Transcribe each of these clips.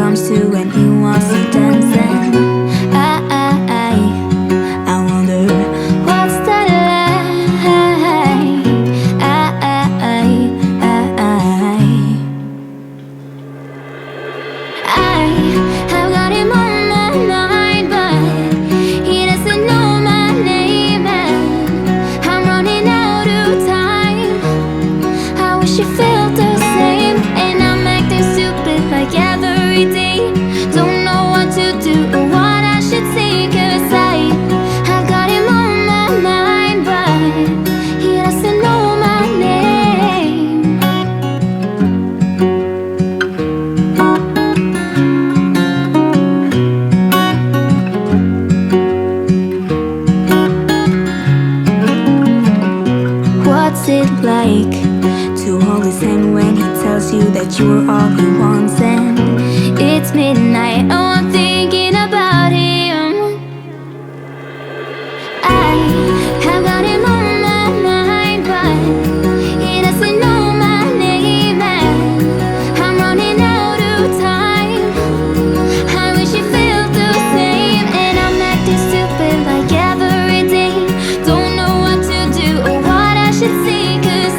comes to when he wants to dance. And I wonder what's that like. I've got him on my mind, but he doesn't know my name, and I'm running out of time. I wish you felt the same, and I'm acting stupid like every day. Don't know what to do or what I should say, 'cause I've got him on my mind, but he doesn't know my name. What's it like to hold his hand when he tells you that you're all he wants? And it's midnight, oh, I'm thinking about him. I've got him on my mind, but he doesn't know my name, and I'm running out of time. I wish you felt the same, and I'm acting stupid like every day. Don't know what to do or what I should say, 'cause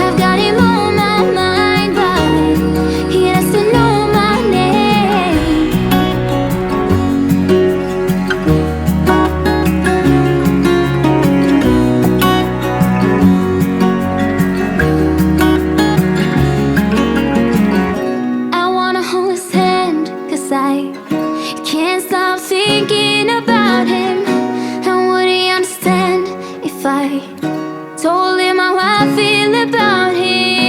I've got him on my mind, but he doesn't know my name. I wanna hold his hand, 'cause I can't stop thinking about him. And would he understand if I told him how I feel about him?